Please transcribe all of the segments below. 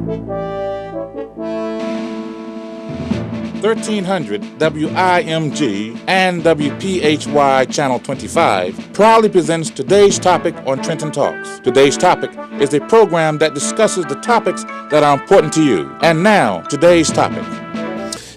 1300 WIMG and WPHY Channel 25 proudly presents Today's Topic on Trenton Talks. Today's Topic is a program that discusses the topics that are important to you. And now, Today's Topic.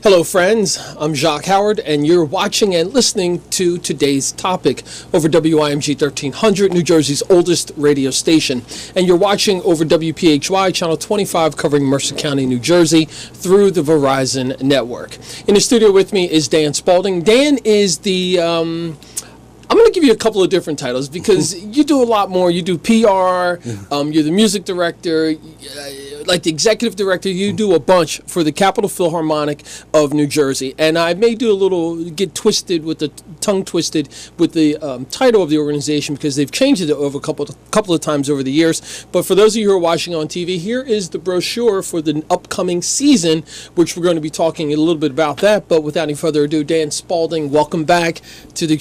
Hello friends, I'm Jacque Howard and you're watching and listening to Today's Topic over WIMG 1300, New Jersey's oldest radio station. And you're watching over WPHY Channel 25 covering Mercer County, New Jersey through the Verizon network. In the studio with me is Dan Spalding. Dan is the... I'm going to give you a couple of different titles because you do a lot more. You do PR, you're the music director, like the executive director. You do a bunch for the Capitol Philharmonic of New Jersey. And I may do a little, get twisted with the tongue twisted with the title of the organization because they've changed it over a couple of times over the years. But for those of you who are watching on TV, here is the brochure for the upcoming season, which we're going to be talking a little bit about that. But without any further ado, Dan Spalding, welcome back to the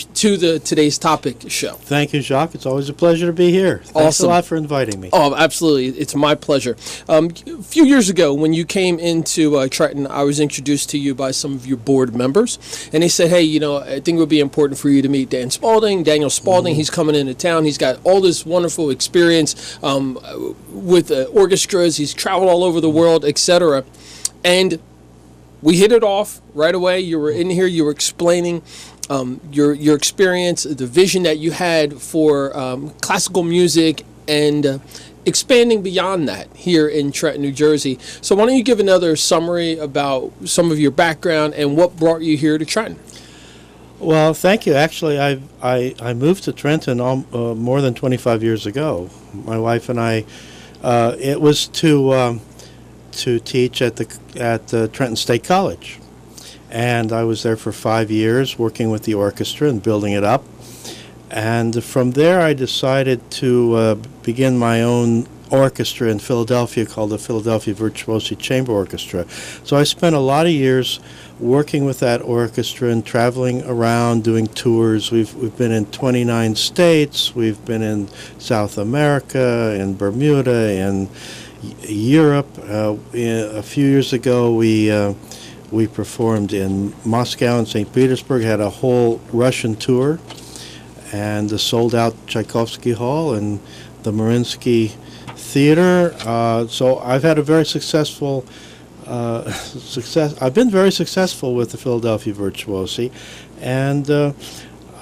Today's Topic show. Thank you, Jacque. It's always a pleasure to be here. Thanks a lot for inviting me. Oh, absolutely. It's my pleasure. A few years ago, when you came into Trenton, I was introduced to you by some of your board members, and they said, hey, you know, I think it would be important for you to meet Dan Spalding. Daniel Spalding, he's coming into town. He's got all this wonderful experience with orchestras. He's traveled all over the world, etc. And we hit it off right away. You were in here. You were explaining your experience, the vision that you had for classical music, and expanding beyond that here in Trenton, New Jersey. So why don't you give another summary about some of your background and what brought you here to Trenton? Well, thank you. Actually, I moved to Trenton more than 25 years ago. My wife and I, it was to teach at the Trenton State College. And I was there for 5 years working with the orchestra and building it up. And from there I decided to begin my own orchestra in Philadelphia called the Philadelphia Virtuosi Chamber Orchestra. So I spent a lot of years working with that orchestra and traveling around doing tours. We've been in 29 states. We've been in South America, in Bermuda, in Europe. A few years ago we performed in Moscow and St. Petersburg, had a whole Russian tour, and the sold-out Tchaikovsky Hall and the Mariinsky Theater. So I've had a very successful I've been very successful with the Philadelphia Virtuosi, and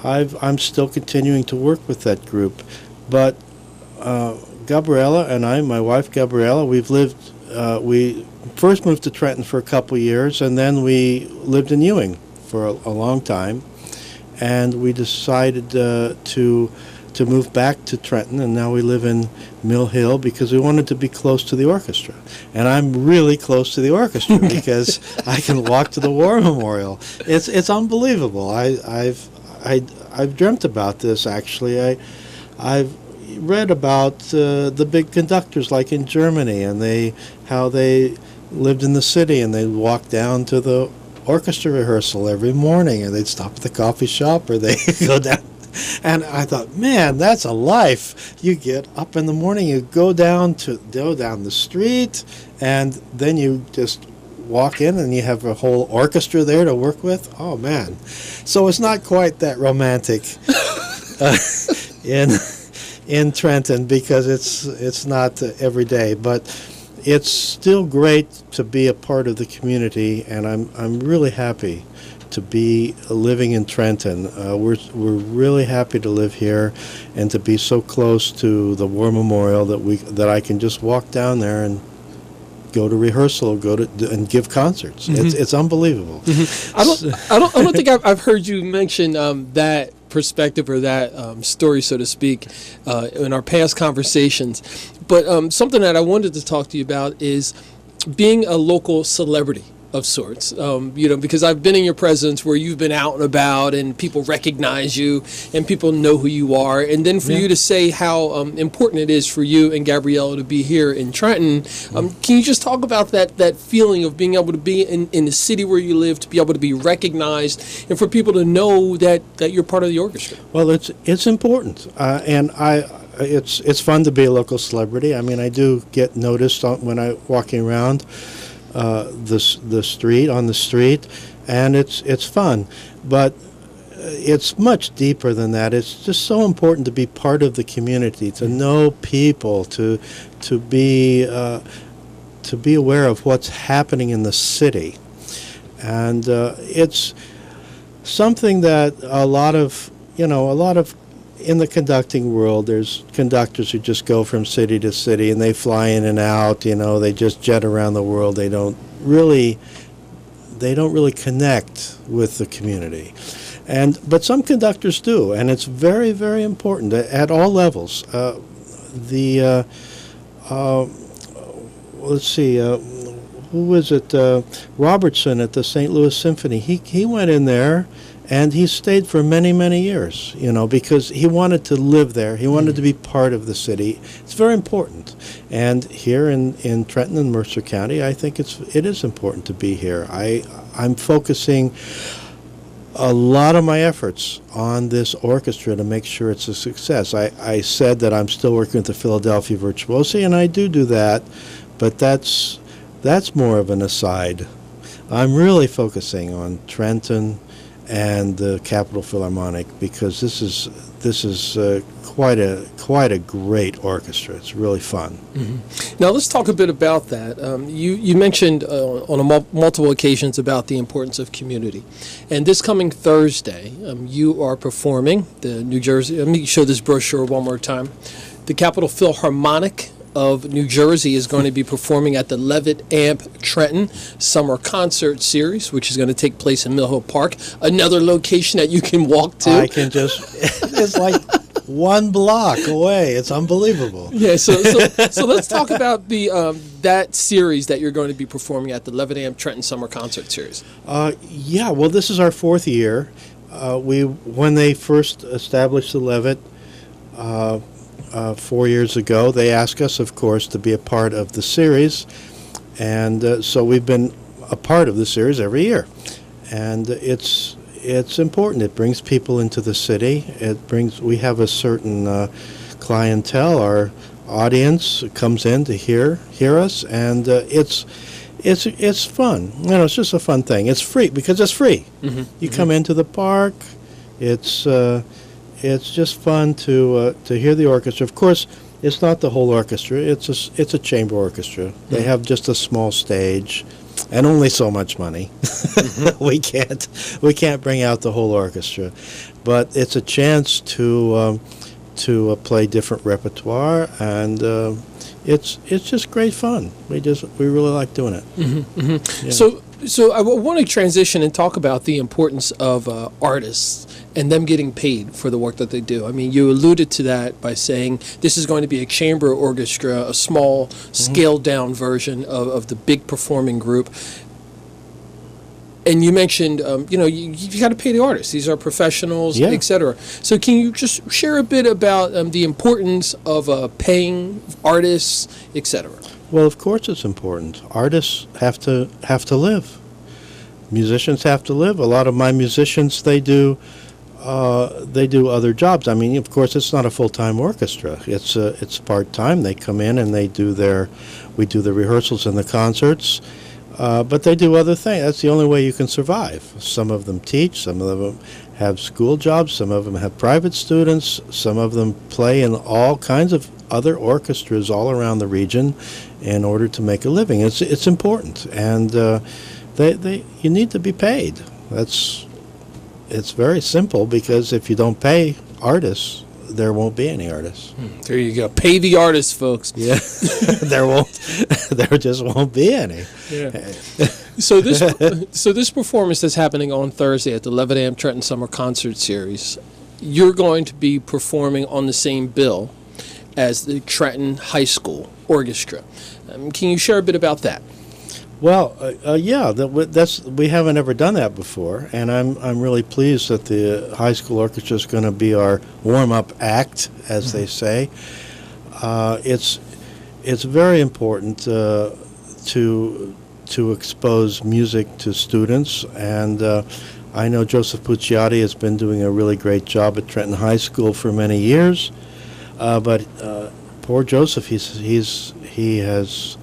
I'm still continuing to work with that group. But Gabriella and I, my wife Gabriella, we first moved to Trenton for a couple years, and then we lived in Ewing for a long time, and we decided to move back to Trenton, and now we live in Mill Hill because we wanted to be close to the orchestra. And I'm really close to the orchestra because I can walk to the War Memorial. It's unbelievable. I've dreamt about this, actually. I've read about the big conductors like in Germany, and how they lived in the city, and they'd walk down to the orchestra rehearsal every morning, and they'd stop at the coffee shop, or they go down. And I thought, man, that's a life. You get up in the morning, you go down the street, and then you just walk in, and you have a whole orchestra there to work with. Oh man! So it's not quite that romantic in Trenton because it's not every day, but it's still great to be a part of the community, and I'm really happy to be living in Trenton. We're really happy to live here and to be so close to the War Memorial that I can just walk down there and go to rehearsal, and give concerts. Mm-hmm. It's unbelievable. Mm-hmm. I don't think I've heard you mention that perspective or that story, so to speak, in our past conversations. But something that I wanted to talk to you about is being a local celebrity of sorts, because I've been in your presence where you've been out and about and people recognize you and people know who you are. And then for you to say how important it is for you and Gabriella to be here in Trenton, can you just talk about that feeling of being able to be in the city where you live, to be able to be recognized, and for people to know that you're part of the orchestra? Well, it's important. And it's fun to be a local celebrity. I mean, I do get noticed when I'm walking around the street, and it's fun. But it's much deeper than that. It's just so important to be part of the community, to know people, to be aware of what's happening in the city, and it's something that a lot of in the conducting world, there's conductors who just go from city to city and they fly in and out. They just jet around the world. They don't really connect with the community. But some conductors do, and it's very, very important at all levels. Let's see, who was it? Robertson at the St. Louis Symphony. He went in there, and he stayed for many, many years. Because he wanted to live there. He wanted to be part of the city. It's very important. And here in Trenton and Mercer County, I think it is important to be here. I'm focusing a lot of my efforts on this orchestra to make sure it's a success. I said that I'm still working with the Philadelphia Virtuosi, and I do that, but that's more of an aside. I'm really focusing on Trenton and the Capitol Philharmonic, because this is quite a great orchestra. It's really fun. Mm-hmm. Now let's talk a bit about that. You mentioned on multiple occasions about the importance of community, and this coming Thursday, you are performing the New Jersey. Let me show this brochure one more time. The Capitol Philharmonic of New Jersey is going to be performing at the Levitt Amp Trenton Summer Concert Series, which is going to take place in Mill Hill Park, another location that you can walk to. I can it's like one block away. It's unbelievable. Yeah, so let's talk about the that series that you're going to be performing at the Levitt Amp Trenton Summer Concert Series. Yeah, well, this is our fourth year. When they first established the Levitt 4 years ago, they asked us, of course, to be a part of the series, and so we've been a part of the series every year, and it's important. It brings people into the city. We have a certain clientele. Our audience comes in to hear us, and it's fun. It's just a fun thing. It's free because it's free. Mm-hmm. You come into the park. It's just fun to hear the orchestra. Of course, it's not the whole orchestra. It's a chamber orchestra. Mm-hmm. They have just a small stage, and only so much money. Mm-hmm. we can't bring out the whole orchestra, but it's a chance to play different repertoire, and it's just great fun. We really like doing it. Mm-hmm. Mm-hmm. Yeah. So I want to transition and talk about the importance of artists and them getting paid for the work that they do. I mean, you alluded to that by saying this is going to be a chamber orchestra, a small, scaled-down version of the big performing group. And you mentioned, you got to pay the artists. These are professionals, yeah, et cetera. So can you just share a bit about the importance of paying artists, et cetera? Well, of course it's important. Artists have to live. Musicians have to live. A lot of my musicians, they do other jobs. I mean, of course, it's not a full-time orchestra. It's part-time. They come in and we do the rehearsals and the concerts, but they do other things. That's the only way you can survive. Some of them teach. Some of them have school jobs. Some of them have private students. Some of them play in all kinds of other orchestras all around the region in order to make a living. It's important, and you need to be paid. It's very simple, because if you don't pay artists, there won't be any artists. There you go. Pay the artists, folks. Yeah, there just won't be any. Yeah. So this performance that's happening on Thursday at the Levitt Amp Trenton Summer Concert Series, you're going to be performing on the same bill as the Trenton High School Orchestra. Can you share a bit about that? Well, yeah, we haven't ever done that before, and I'm really pleased that the high school orchestra is going to be our warm-up act, as they say. It's very important to expose music to students, and I know Joseph Pucciati has been doing a really great job at Trenton High School for many years. But poor Joseph, he has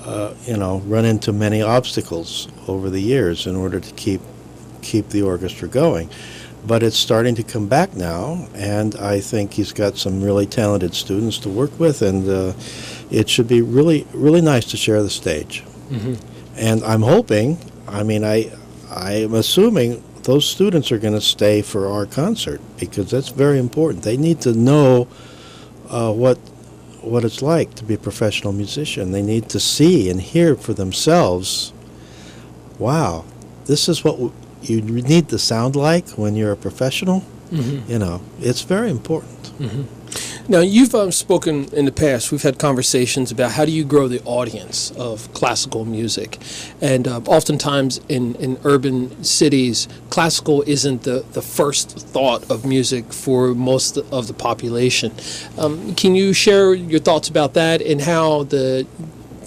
run into many obstacles over the years in order to keep the orchestra going. But it's starting to come back now, and I think he's got some really talented students to work with, and it should be really, really nice to share the stage. Mm-hmm. And I'm hoping, I'm assuming those students are going to stay for our concert, because that's very important. They need to know what it's like to be a professional musician. They need to see and hear for themselves, wow, this is what you need to sound like when you're a professional. Mm-hmm. It's very important. Mm-hmm. Now, you've spoken in the past, we've had conversations about how do you grow the audience of classical music. And oftentimes in urban cities, classical isn't the first thought of music for most of the population. Can you share your thoughts about that and how the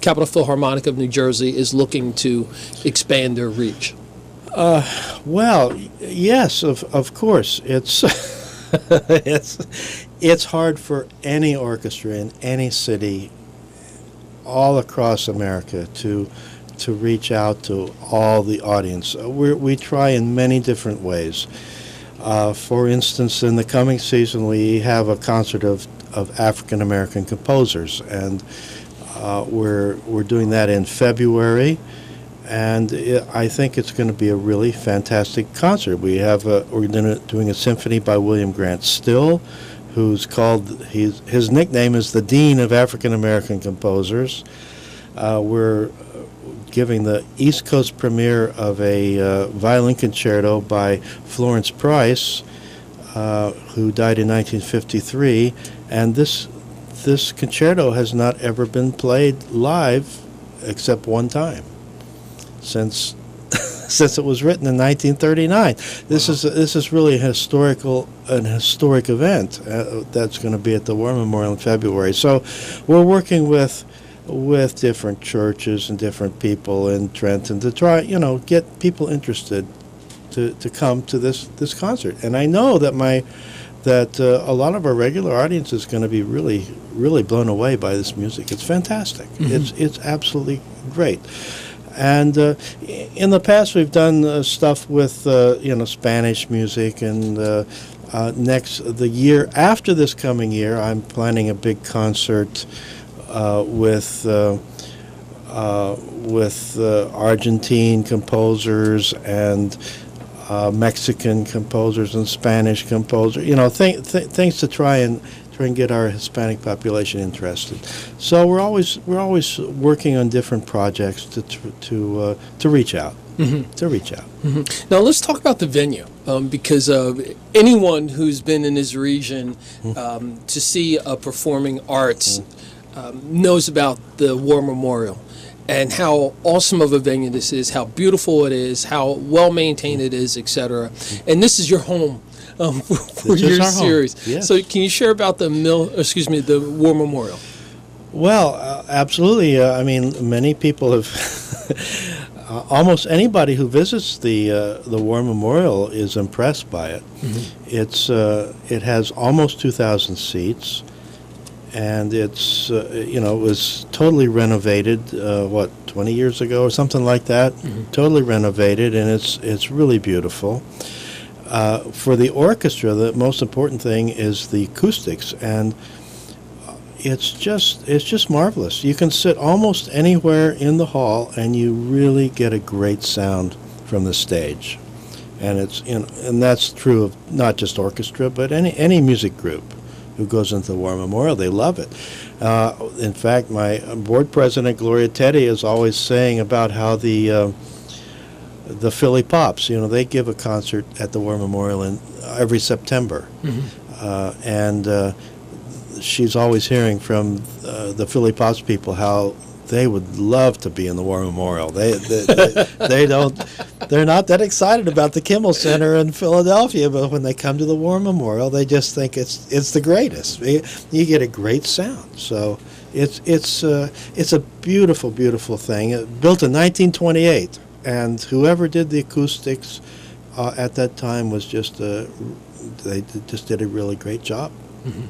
Capitol Philharmonic of New Jersey is looking to expand their reach? Well, yes, of course. It's hard for any orchestra in any city all across America to reach out to all the audience. We try in many different ways. For instance, in the coming season, we have a concert of African American composers, and we're doing that in February. And I think it's going to be a really fantastic concert. We're doing a symphony by William Grant Still, who's his nickname is the Dean of African American Composers. We're giving the East Coast premiere of a violin concerto by Florence Price, who died in 1953, and this concerto has not ever been played live except one time since it was written in 1939. This is really an historic event that's going to be at the War Memorial in February. So we're working with different churches and different people in Trenton to try, get people interested to come to this concert. And I know that a lot of our regular audience is going to be really, really blown away by this music. It's fantastic. Mm-hmm. It's absolutely great. And in the past, we've done stuff with Spanish music, and the year after this coming year, I'm planning a big concert with Argentine composers and Mexican composers and Spanish composers. Things to try and get our Hispanic population interested. So we're always working on different projects to reach out. Mm-hmm. To reach out. Mm-hmm. Now let's talk about the venue, because anyone who's been in this region to see a performing arts knows about the War Memorial and how awesome of a venue this is, how beautiful it is, how well maintained it is, etc. And this is your home. For your series. Yes. So can you share about the War Memorial? Well, absolutely. Many people have, almost anybody who visits the War Memorial is impressed by it. Mm-hmm. It has almost 2,000 seats, and it was totally renovated, 20 years ago or something like that. Mm-hmm. Totally renovated, and it's really beautiful. For the orchestra, the most important thing is the acoustics, and it's just marvelous. You can sit almost anywhere in the hall, and you really get a great sound from the stage. And and that's true of not just orchestra, but any music group who goes into the War Memorial. They love it. In fact, my board president Gloria Teddy is always saying about how the Philly Pops, they give a concert at the War Memorial every September. Mm-hmm. And she's always hearing from the Philly Pops people how they would love to be in the War Memorial. They're not that excited about the Kimmel Center in Philadelphia, but when they come to the War Memorial, they just think it's the greatest. You get a great sound. So it's a beautiful, beautiful thing. Built in 1928. And whoever did the acoustics at that time was they just did a really great job.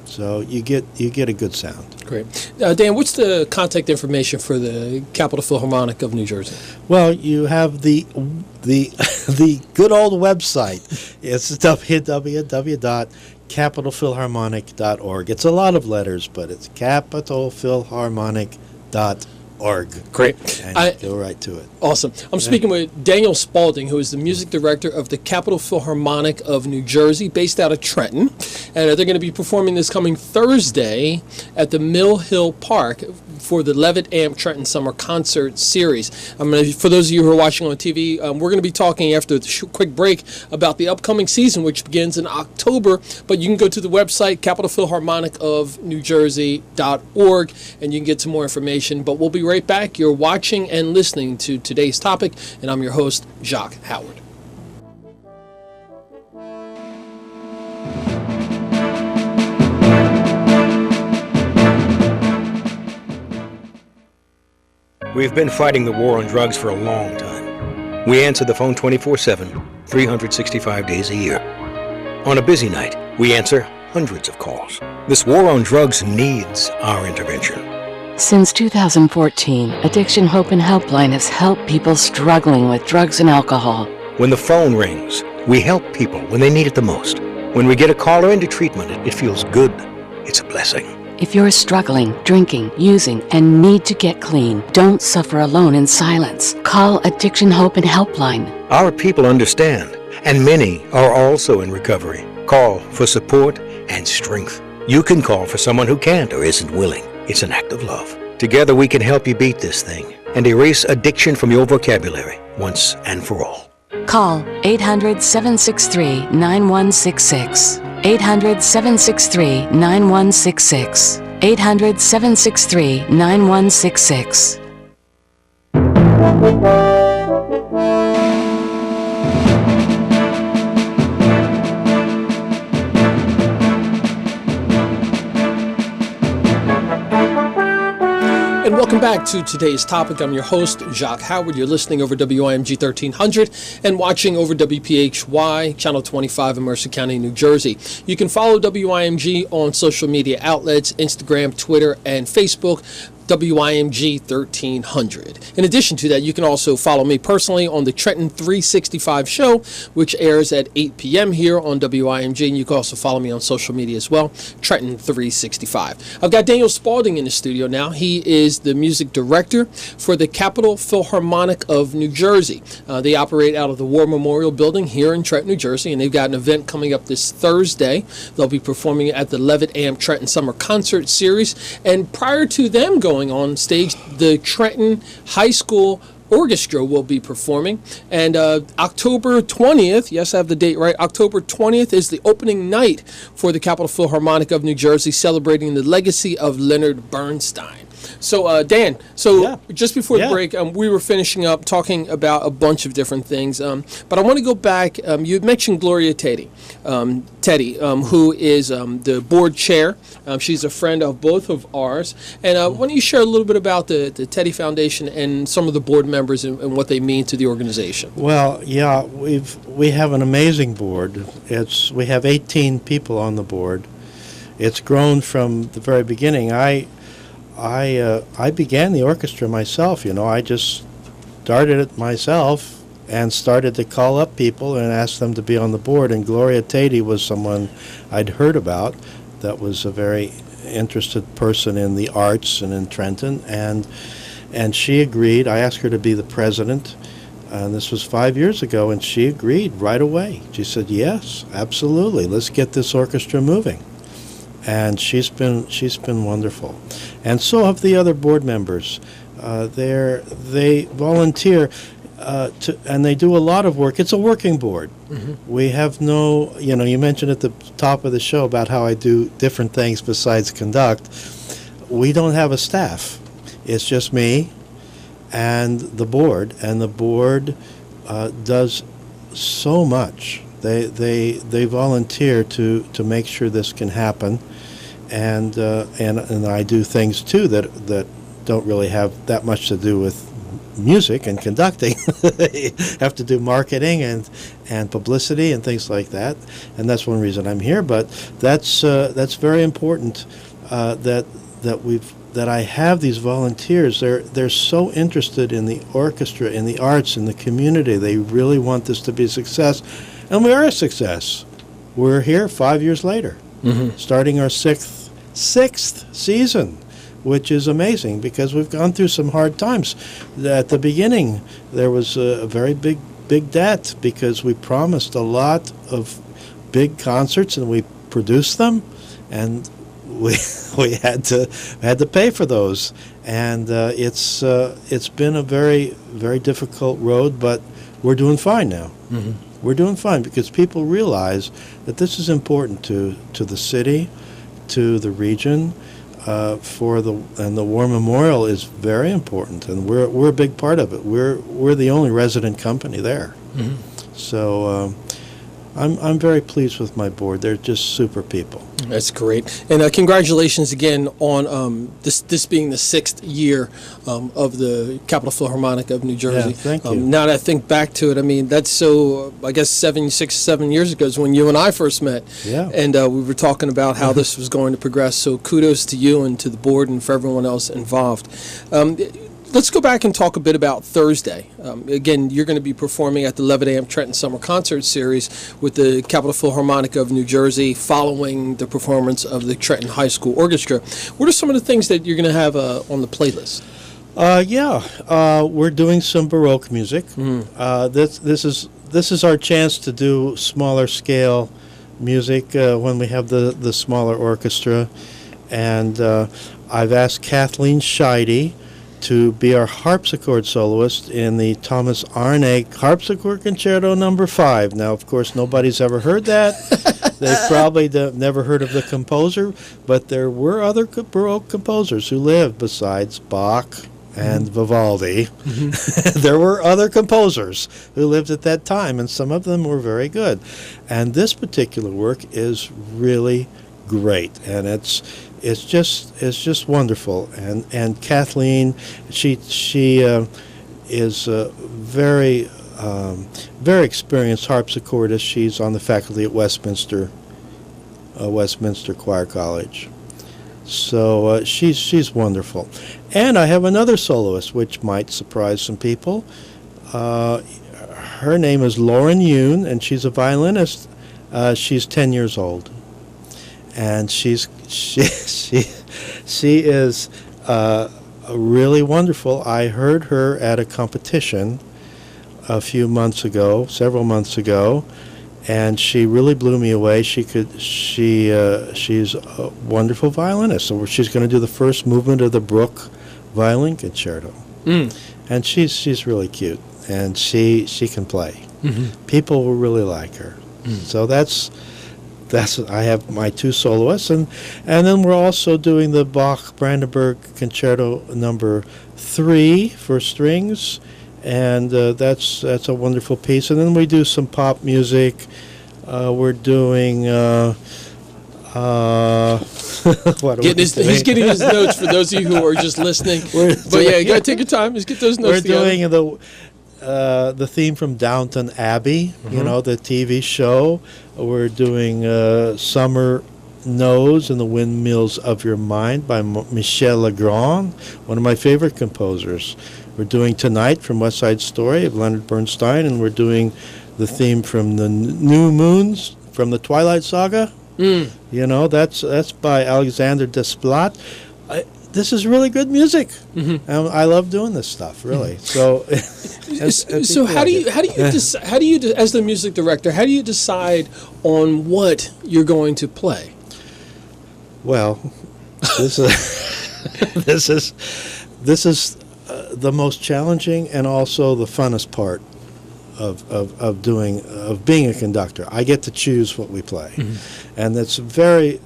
So you get a good sound. Great. Dan, what's the contact information for the Capitol Philharmonic of New Jersey? Well, you have the the good old website. It's www.capitolphilharmonic.org. It's a lot of letters, but it's capitolphilharmonic.org. Great. And go right to it. Awesome. I'm speaking with Daniel Spalding, who is the music director of the Capitol Philharmonic of New Jersey, based out of Trenton. And they're going to be performing this coming Thursday at the Mill Hill Park for the Levitt-Amp Trenton Summer Concert Series. For those of you who are watching on TV, we're going to be talking after the quick break about the upcoming season, which begins in October. But you can go to the website, capitolphilharmonicofnewjersey.org, and you can get some more information. But we'll be right back. You're watching and listening to Today's Topic, and I'm your host, Jacque Howard. We've been fighting the war on drugs for a long time. We answer the phone 24/7, 365 days a year. On a busy night, we answer hundreds of calls. This war on drugs needs our intervention. Since 2014, Addiction Hope and Helpline has helped people struggling with drugs and alcohol. When the phone rings, we help people when they need it the most. When we get a caller into treatment, it feels good. It's a blessing. If you're struggling, drinking, using, and need to get clean, don't suffer alone in silence. Call Addiction Hope and Helpline. Our people understand, and many are also in recovery. Call for support and strength. You can call for someone who can't or isn't willing. It's an act of love. Together we can help you beat this thing and erase addiction from your vocabulary once and for all. Call 800-763-9166. 800-763-9166. 800-763-9166. And welcome back to Today's Topic. I'm your host, Jacque Howard. You're listening over WIMG 1300 and watching over WPHY, Channel 25 in Mercer County, New Jersey. You can follow WIMG on social media outlets, Instagram, Twitter, and Facebook. WIMG 1300. In addition to that, you can also follow me personally on the Trenton 365 show, which airs at 8 p.m. here on WIMG, and you can also follow me on social media as well, Trenton 365. I've got Daniel Spalding in the studio now. He is the music director for the Capitol Philharmonic of New Jersey. They operate out of the War Memorial Building here in Trenton, New Jersey, and they've got an event coming up this Thursday. They'll be performing at the Levitt-Amp Trenton Summer Concert Series, and prior to them going on stage, the Trenton High School Orchestra will be performing, and October 20th, yes, I have the date right, October 20th is the opening night for the Capitol Philharmonic of New Jersey, celebrating the legacy of Leonard Bernstein. So, Dan, just before the break, we were finishing up talking about a bunch of different things, but I want to go back. You had mentioned Gloria Teddy, who is the board chair. She's a friend of both of ours. And why don't you share a little bit about the Teddy Foundation and some of the board members and what they mean to the organization? Well, yeah, we have an amazing board. We have 18 people on the board. It's grown from the very beginning. I began the orchestra myself, I just started it myself and started to call up people and ask them to be on the board, and Gloria Teddy was someone I'd heard about that was a very interested person in the arts and in Trenton, and she agreed. I asked her to be the president, and this was 5 years ago, and she agreed right away. She said, yes, absolutely, let's get this orchestra moving. And she's been wonderful, and so have the other board members. They volunteer, and they do a lot of work. It's a working board. Mm-hmm. We have no, you mentioned at the top of the show about how I do different things besides conduct. We don't have a staff. It's just me and the board does so much. They volunteer to make sure this can happen, and I do things too that don't really have that much to do with music and conducting. You have to do marketing and publicity and things like that, and that's one reason I'm here. But that's very important that I have these volunteers. They're so interested in the orchestra, in the arts, in the community. They really want this to be a success, and we are a success. We're here 5 years later, starting our sixth season, which is amazing because we've gone through some hard times. At the beginning, there was a very big debt because we promised a lot of big concerts and we produced them, and we had to pay for those, and it's been a very, very difficult road, but we're doing fine now. We're doing fine because people realize that this is important to the city, to the region. And the War Memorial is very important, and we're a big part of it. We're the only resident company there, so I'm very pleased with my board. They're just super people. That's great, and congratulations again on this being the 6th year of the Capitol Philharmonic of New Jersey. Yeah, thank you. Now that I think back to it, I mean that's I guess 7 years ago is when you and I first met. Yeah. And we were talking about how this was going to progress. So kudos to you and to the board and for everyone else involved. Let's go back and talk a bit about Thursday. Again, you're going to be performing at the Levitt Trenton Summer Concert Series with the Capitol Philharmonic of New Jersey following the performance of the Trenton High School Orchestra. What are some of the things that you're going to have on the playlist? We're doing some Baroque music. This is our chance to do smaller scale music when we have the smaller orchestra. And I've asked Kathleen Scheide to be our harpsichord soloist in the Thomas R.E.A.C.H. Harpsichord Concerto No. 5. Now, of course, nobody's ever heard that. They've probably never heard of the composer, but there were other Baroque composers who lived besides Bach and Vivaldi. There were other composers who lived at that time, and some of them were very good. And this particular work is really great, and it's just wonderful. And Kathleen, she is a very experienced harpsichordist. She's on the faculty at Westminster Choir College. So she's wonderful. And I have another soloist, which might surprise some people. Her name is Lauren Yoon, and she's a violinist. She's 10 years old, and she is really wonderful. I heard her at a competition several months ago, and she really blew me away. She's a wonderful violinist. So she's going to do the first movement of the Bruch Violin Concerto, and she's really cute, and she can play. People will really like her. So that's I have my two soloists, and then we're also doing the Bach Brandenburg Concerto No. 3 for strings, and that's a wonderful piece. And then we do some pop music. We're doing he's getting his notes for those of you who are just listening. But yeah, you gotta take your time. Just get those notes together. We're doing the theme from Downton Abbey, the TV show. We're doing Summer Knows and the Windmills of Your Mind by Michel Legrand, one of my favorite composers. We're doing Tonight from West Side Story of Leonard Bernstein, and we're doing the theme from the New Moons from the Twilight Saga. That's by Alexander Desplat. This is really good music. I love doing this stuff, really. So, how do you as the music director, how do you decide on what you're going to play? Well, this is the most challenging and also the funnest part of being a conductor. I get to choose what we play, and it's very,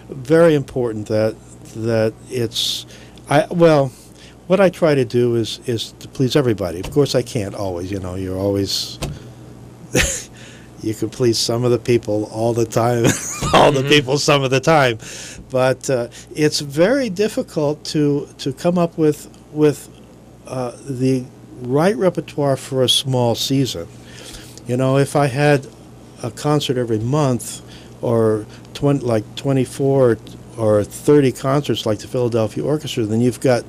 very important that it's what I try to do is to please everybody. Of course, I can't always. You're always you can please some of the people all the time, all the people some of the time, but it's very difficult to come up with the right repertoire for a small season. You know, if I had a concert every month, or 24 or 30 concerts like the Philadelphia Orchestra, then you've got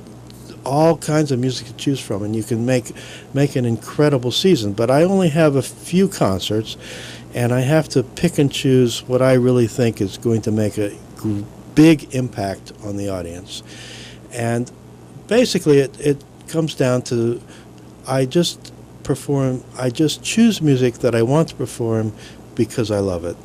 all kinds of music to choose from, and you can make an incredible season. But I only have a few concerts, and I have to pick and choose what I really think is going to make a big impact on the audience. And basically it comes down to I just choose music that I want to perform because I love it.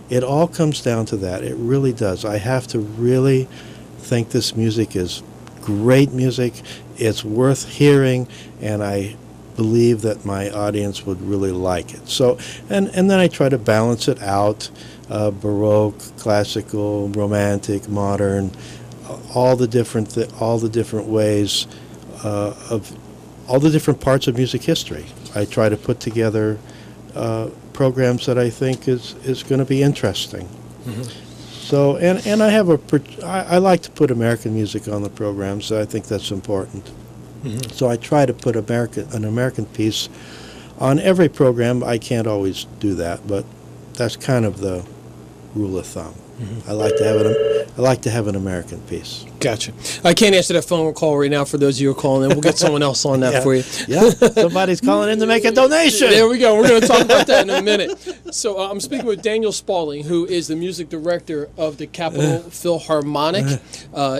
It all comes down to that. It really does. I have to really think this music is great music. It's worth hearing, and I believe that my audience would really like it. So, and then I try to balance it out, Baroque, classical, romantic, modern, all the different ways of all the different parts of music history. I try to put together programs that I think is going to be interesting. So, and I like to put American music on the programs. I think that's important. So I try to put an American piece on every program. I can't always do that, but that's kind of the rule of thumb. I like to have an American piece. Gotcha. I can't answer that phone call right now for those of you who are calling in. We'll get someone else on that for you. Yeah, somebody's calling in to make a donation. There we go. We're going to talk about that in a minute. So I'm speaking with Daniel Spalding, who is the music director of the Capitol Philharmonic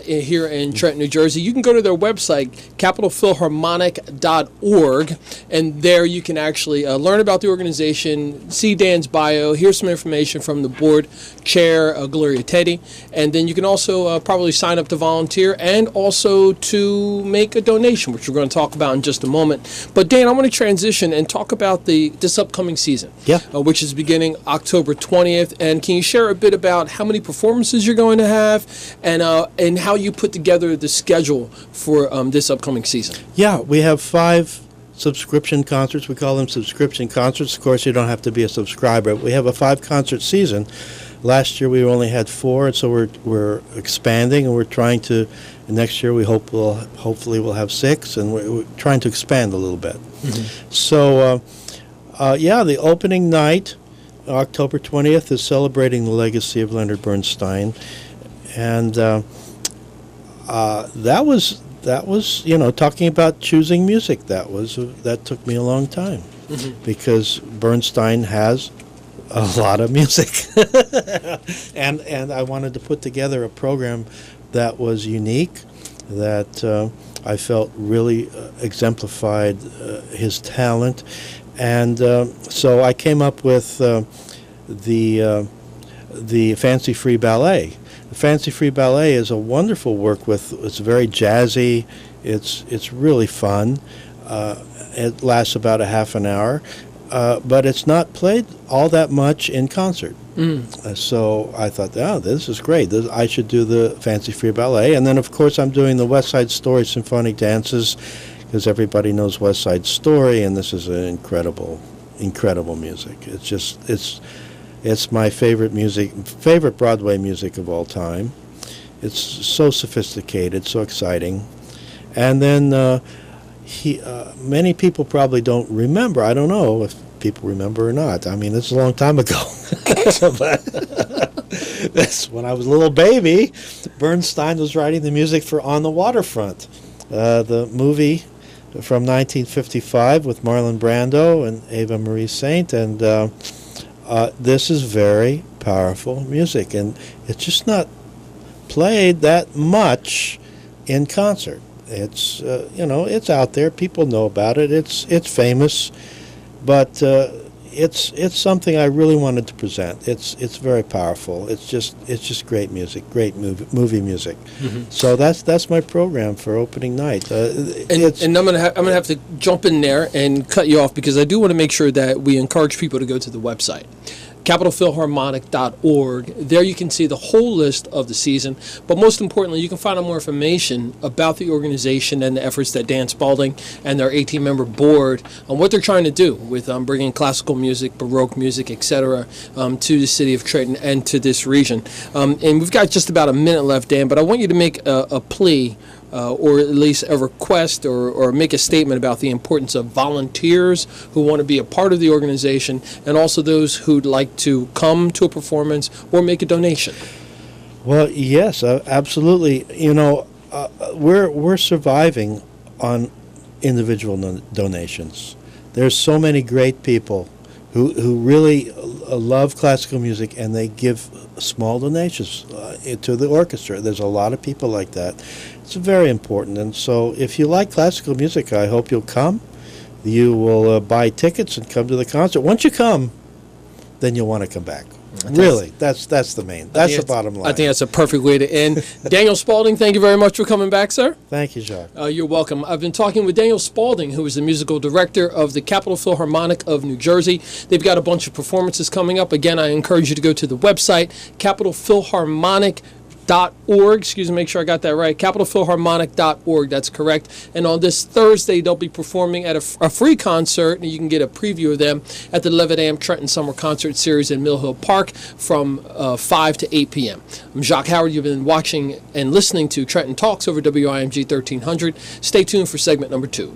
here in Trenton, New Jersey. You can go to their website, capitolphilharmonic.org, and there you can actually learn about the organization, see Dan's bio, hear some information from the board chair, Gloria Teddy, and then you can also probably sign up to volunteer and also to make a donation, which we're going to talk about in just a moment. But Dan, I want to transition and talk about this upcoming season, which is beginning October 20th. And can you share a bit about how many performances you're going to have and how you put together the schedule for this upcoming season? Yeah, we have 5 subscription concerts. We call them subscription concerts. Of course, you don't have to be a subscriber. We have a 5-concert season. Last year we only had 4, and so we're expanding, and we're trying to. Next year we hopefully we'll have 6, and we're trying to expand a little bit. So, the opening night, October 20th, is celebrating the legacy of Leonard Bernstein, and that was talking about choosing music. That took me a long time, because Bernstein has a lot of music, and I wanted to put together a program that was unique, that I felt really exemplified his talent, and so I came up with the Fancy Free Ballet. The Fancy Free Ballet is a wonderful work it's very jazzy, it's really fun. It lasts about a half an hour. But it's not played all that much in concert. So I thought, this is great. I should do the Fancy Free Ballet. And then, of course, I'm doing the West Side Story Symphonic Dances, because everybody knows West Side Story, and this is an incredible music. It's my favorite Broadway music of all time. It's so sophisticated, so exciting. And then many people probably don't remember. I don't know if people remember or not. I mean, it's a long time ago. But that's when I was a little baby. Bernstein was writing the music for On the Waterfront, the movie from 1955 with Marlon Brando and Ava Marie Saint. And this is very powerful music, and it's just not played that much in concert. It's it's out there. People know about it. It's famous, but it's something I really wanted to present. It's very powerful. It's just great music, great movie music. So that's my program for opening night. And I'm gonna have to jump in there and cut you off, because I do want to make sure that we encourage people to go to the website, capitolphilharmonic.org. There you can see the whole list of the season, but most importantly, you can find out more information about the organization and the efforts that Dan Spalding and their 18-member board on what they're trying to do with bringing classical music, Baroque music, etc., to the city of Trenton and to this region. And we've got just about a minute left, Dan, but I want you to make a plea or at least a request or make a statement about the importance of volunteers who want to be a part of the organization, and also those who'd like to come to a performance or make a donation? Well, yes, absolutely. You know, we're surviving on individual donations. There's so many great people who really love classical music, and they give small donations to the orchestra. There's a lot of people like that. It's very important. And so if you like classical music, I hope you'll come. You will buy tickets and come to the concert. Once you come, then you'll want to come back. Really, that's the the bottom line. I think that's a perfect way to end. Daniel Spalding, thank you very much for coming back, sir. Thank you, Jacque. You're welcome. I've been talking with Daniel Spalding, who is the musical director of the Capitol Philharmonic of New Jersey. They've got a bunch of performances coming up. Again, I encourage you to go to the website, capitolphilharmonic.org. Excuse me, make sure I got that right. CapitolPhilharmonic.org, that's correct. And on this Thursday, they'll be performing at a free concert, and you can get a preview of them at the Levitt Am Trenton Summer Concert Series in Mill Hill Park from 5 to 8 p.m. I'm Jacque Howard. You've been watching and listening to Trenton Talks over WIMG 1300. Stay tuned for segment number 2.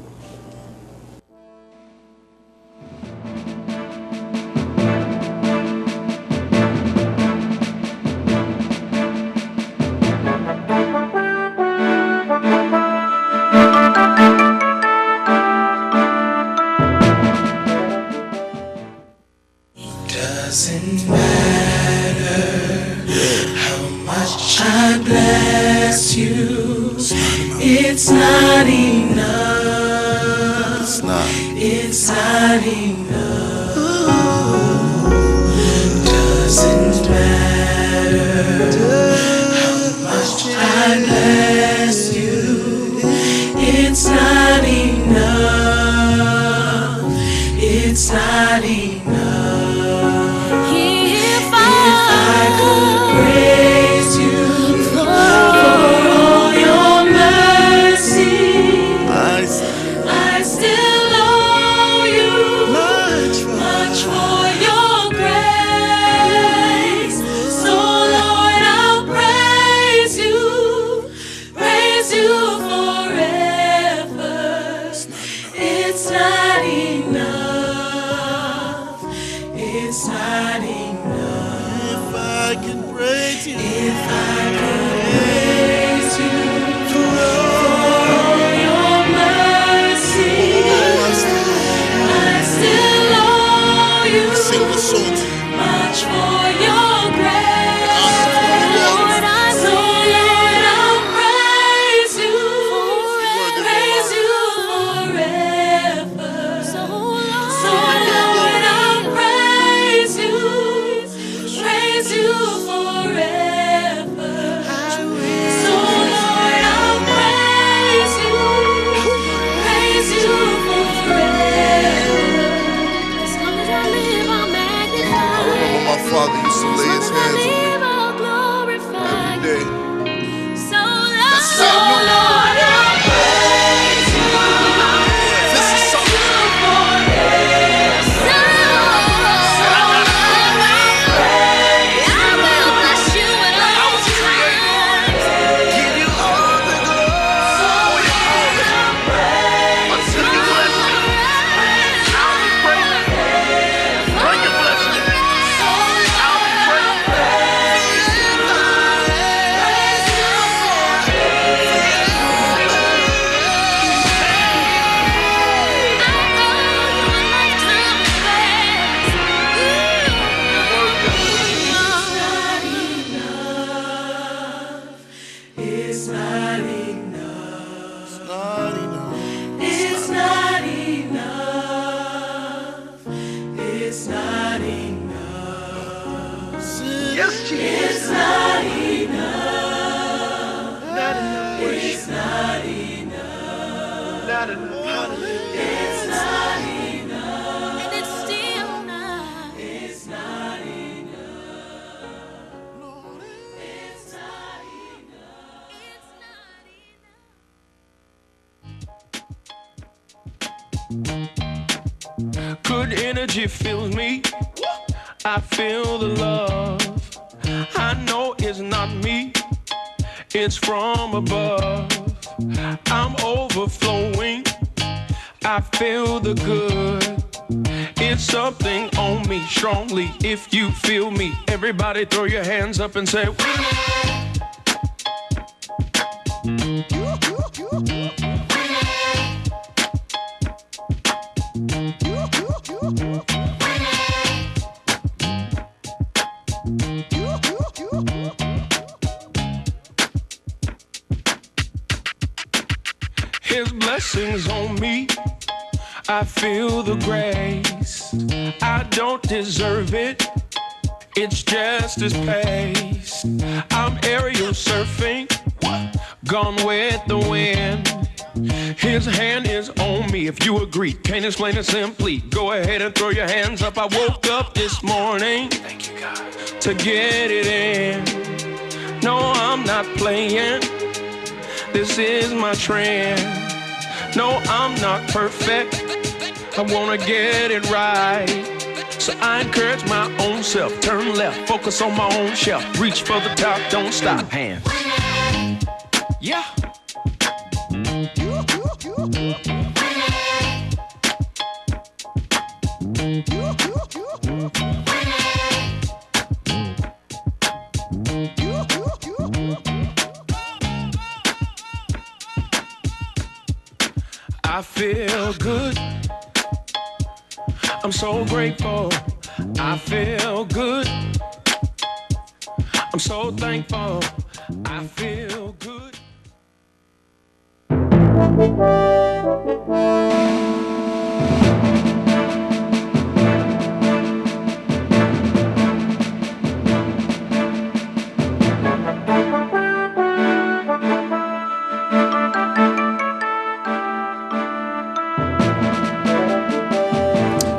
Doesn't matter how much I bless you, it's not enough. It's not enough. Doesn't matter how much I bless you, it's not enough. It's not enough. Praise you for all your mercy. I still owe you much for your grace. So Lord, I'll praise you forever. It's not enough. It's not enough. If I could praise you for all your mercy, I still owe you much for your grace. So Lord, I'll praise you forever. So Lord, I'll praise you forever. So Lord, I'll praise you forever. As long as I live, I'll magnify. I remember my father used to lay his hands on me I'll glorify every day. So Lord, I'll praise you. This is something. It's not enough. It's not enough. It's not enough. And it's still not. It's not enough. It's not enough. It's not enough. Good energy fills me. I feel the love. I know it's not me. It's from above. I'm overflowing. I feel the good. It's something on me strongly. If you feel me, everybody throw your hands up and say, His blessings on me. I feel the grace. I don't deserve it. It's just His pace. I'm aerial surfing, gone with the wind. His hand is on me. If you agree, can't explain it simply. Go ahead and throw your hands up. I woke up this morning, thank you, God, to get it in. No, I'm not playing. This is my trend. No, I'm not perfect. I wanna get it right. So I encourage my own self. Turn left, focus on my own shelf. Reach for the top, don't stop. Hands. Yeah. I feel good. I'm so grateful. I feel good. I'm so thankful. I feel good.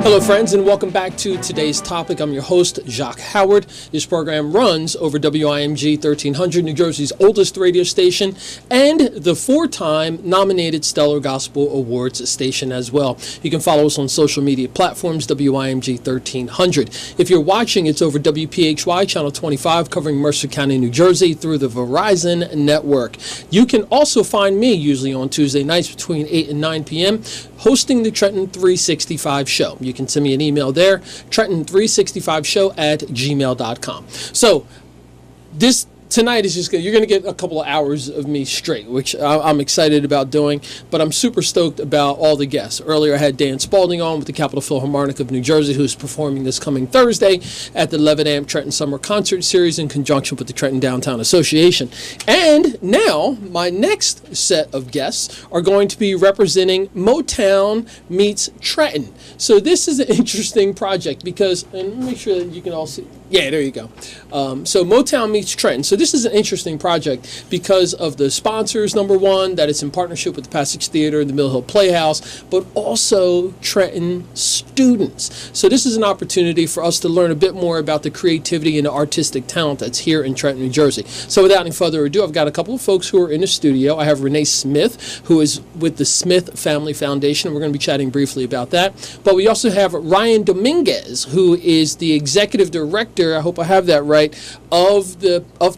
Hello, friends, and welcome back to today's topic. I'm your host, Jacque Howard. This program runs over WIMG 1300, New Jersey's oldest radio station, and the 4-time nominated Stellar Gospel Awards station as well. You can follow us on social media platforms, WIMG 1300. If you're watching, it's over WPHY, Channel 25, covering Mercer County, New Jersey, through the Verizon network. You can also find me, usually on Tuesday nights between 8 and 9 p.m., hosting the Trenton 365 show. You can send me an email there, trenton365show@gmail.com. So this tonight is just you're going to get a couple of hours of me straight, which I'm excited about doing, but I'm super stoked about all the guests. Earlier I had Dan Spalding on with the Capitol Philharmonic of New Jersey, who's performing this coming Thursday at the 11 a.m. Trenton Summer Concert Series in conjunction with the Trenton Downtown Association. And now my next set of guests are going to be representing Motown meets Trenton. So this is an interesting project because, and make sure that you can all see. Yeah, there you go. So Motown meets Trenton. So this is an interesting project because of the sponsors, number one, that it's in partnership with the Passage Theater and the Mill Hill Playhouse, but also Trenton students. So this is an opportunity for us to learn a bit more about the creativity and the artistic talent that's here in Trenton, New Jersey. So without any further ado, I've got a couple of folks who are in the studio. I have Renee Smith, who is with the Smith Family Foundation, and we're going to be chatting briefly about that. But we also have Ryan Dominguez, who is the executive director, I hope I have that right, of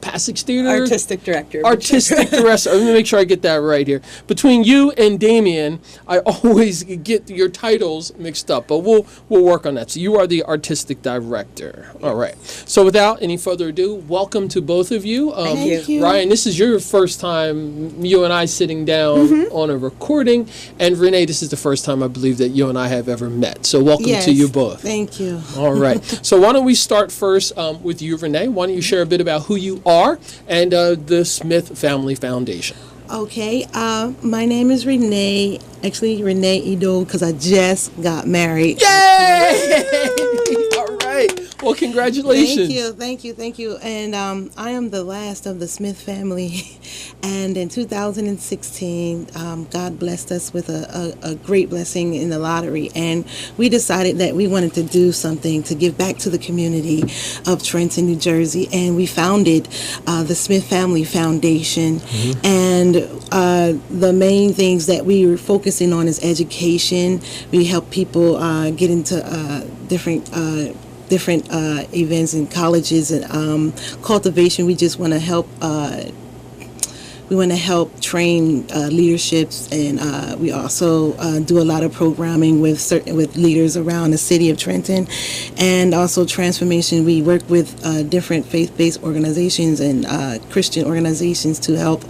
Passage Theater. Artistic director. Artistic director. Let me make sure I get that right here. Between you and Damien, I always get your titles mixed up, but we'll work on that. So you are the artistic director. Yes. All right. So without any further ado, welcome to both of you. Thank you. Ryan, this is your first time you and I sitting down on a recording, and Renee, this is the first time I believe that you and I have ever met. So welcome to you both. Thank you. All right. So why don't we start first with you, Renee. Why don't you share a bit about who you are and the Smith Family Foundation? Okay. My name is Renee. Actually, Renee Ido, because I just got married. Yay! All right. Well, congratulations. Thank you. And I am the last of the Smith family. And in 2016, God blessed us with a great blessing in the lottery. And we decided that we wanted to do something to give back to the community of Trenton, New Jersey. And we founded the Smith Family Foundation. And the main things that we were focusing on is education. We help people get into different events in colleges and cultivation. We just want to help we want to help train leaderships, and we also do a lot of programming with leaders around the city of Trenton, and also transformation. We work with different faith-based organizations and Christian organizations to help,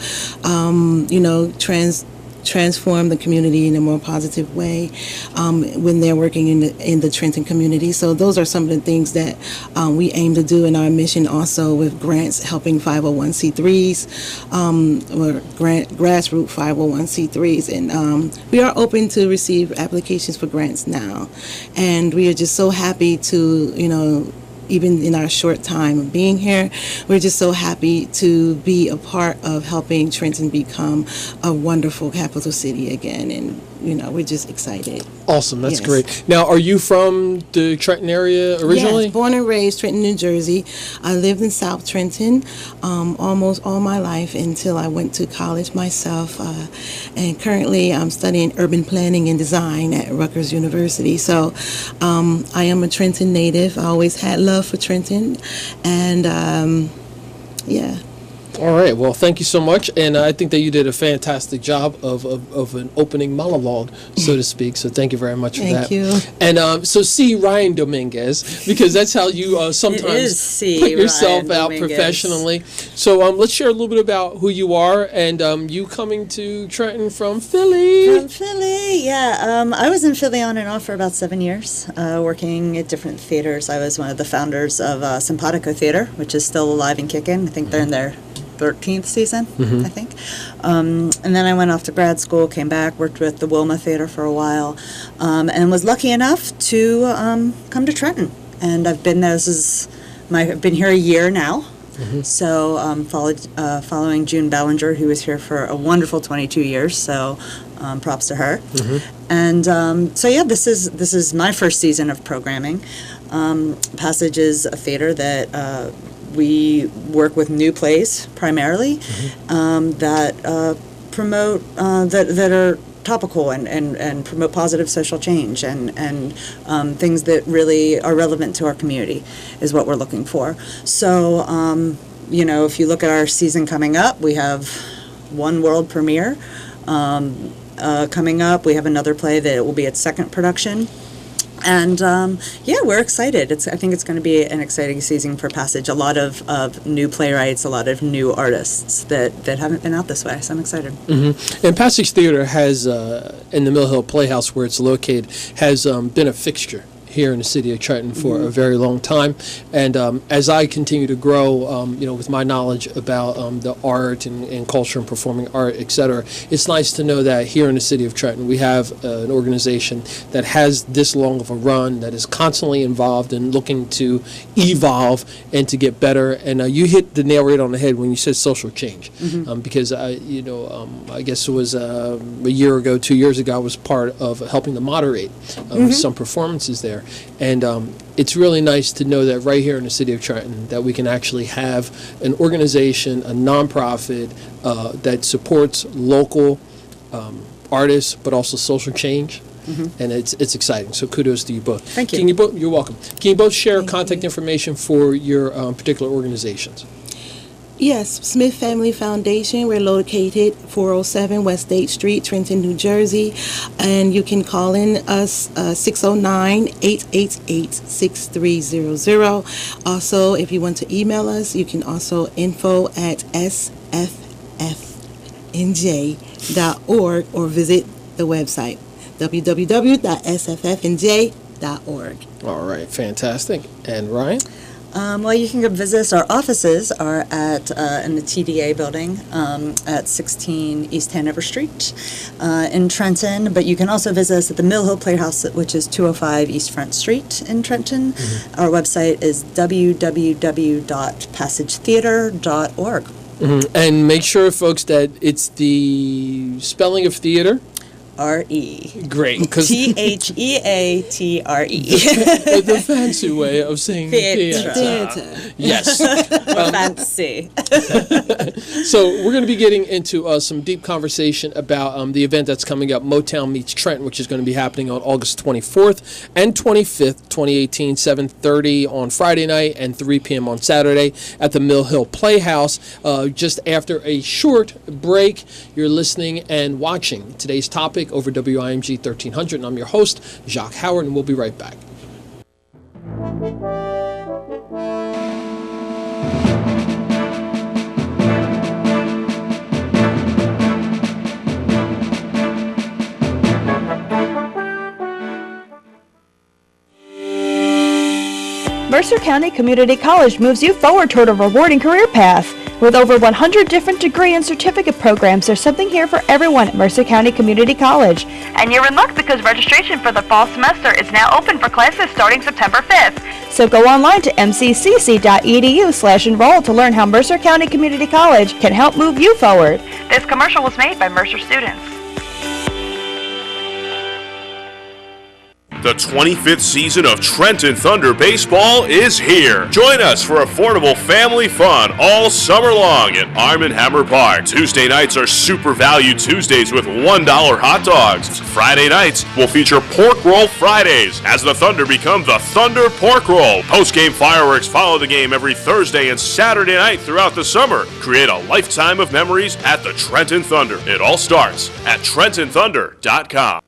transform the community in a more positive way when they're working in the Trenton community. So those are some of the things that we aim to do in our mission, also with grants helping 501c3s or grassroots 501c3s. And we are open to receive applications for grants now. And we are just so happy to, even in our short time of being here, we're just so happy to be a part of helping Trenton become a wonderful capital city again. And, we're just excited. Awesome. That's Yes. great. Now, are you from the Trenton area originally? Yes, born and raised Trenton, New Jersey. I lived in South Trenton almost all my life until I went to college myself. And currently I'm studying urban planning and design at Rutgers University. So I am a Trenton native. I always had love for Trenton. And yeah. All right. Well, thank you so much. And I think that you did a fantastic job of an opening monologue, so to speak. So thank you very much for that. Thank you. And so C. Ryan Dominguez, because that's how you sometimes put yourself out professionally. So let's share a little bit about who you are and you coming to Trenton from Philly. From Philly, yeah. I was in Philly on and off for about 7 years, working at different theaters. I was one of the founders of Simpatico Theater, which is still alive and kicking. I think they're in their 13th season, I think. And then I went off to grad school, came back, worked with the Wilma Theater for a while, and was lucky enough to come to Trenton. And I've been there, I've been here a year now. So following June Ballinger, who was here for a wonderful 22 years, so props to her. And so yeah, this is my first season of programming. Passage is a theater that we work with new plays primarily that promote that are topical and promote positive social change and things that really are relevant to our community is what we're looking for. So if you look at our season coming up, we have one world premiere coming up. We have another play that will be its second production. And we're excited. I think it's going to be an exciting season for Passage. A lot of new playwrights, a lot of new artists that haven't been out this way. So I'm excited. And Passage Theater has, in the Mill Hill Playhouse where it's located, has been a fixture here in the city of Trenton for a very long time. And as I continue to grow, with my knowledge about the art and culture and performing art, etc., it's nice to know that here in the city of Trenton we have an organization that has this long of a run, that is constantly involved and looking to evolve and to get better. And you hit the nail right on the head when you said social change, because I guess it was a year ago, 2 years ago, I was part of helping to moderate some performances there. And it's really nice to know that right here in the city of Trenton that we can actually have an organization, a nonprofit that supports local artists, but also social change. And it's exciting. So kudos to you both. Thank you. You're welcome. Can you both share contact information for your particular organizations? Yes, Smith Family Foundation. We're located 407 West 8th Street, Trenton, New Jersey. And you can call in us 609-888-6300. Also, if you want to email us, you can also info@sffnj.org or visit the website www.sffnj.org. All right, fantastic. And Ryan? Well, you can come visit us. Our offices are at in the TDA building at 16 East Hanover Street in Trenton. But you can also visit us at the Mill Hill Playhouse, which is 205 East Front Street in Trenton. Our website is www.passagetheater.org. And make sure, folks, that it's the spelling of theater Great. Theatre. The fancy way of saying theater. Yes. Fancy. So we're going to be getting into some deep conversation about the event that's coming up, Motown Meets Trenton, which is going to be happening on August 24th and 25th, 2018, 7:30 on Friday night and 3 p.m. on Saturday at the Mill Hill Playhouse. Just after a short break, you're listening and watching today's topic over WIMG 1300, and I'm your host, Jacque Howard, and we'll be right back. Mercer County Community College moves you forward toward a rewarding career path. With over 100 different degree and certificate programs, there's something here for everyone at Mercer County Community College. And you're in luck because registration for the fall semester is now open for classes starting September 5th. So go online to mccc.edu/enroll to learn how Mercer County Community College can help move you forward. This commercial was made by Mercer students. The 25th season of Trenton Thunder Baseball is here. Join us for affordable family fun all summer long at Arm & Hammer Park. Tuesday nights are Super Value Tuesdays with $1 hot dogs. Friday nights will feature Pork Roll Fridays as the Thunder become the Thunder Pork Roll. Post-game fireworks follow the game every Thursday and Saturday night throughout the summer. Create a lifetime of memories at the Trenton Thunder. It all starts at TrentonThunder.com.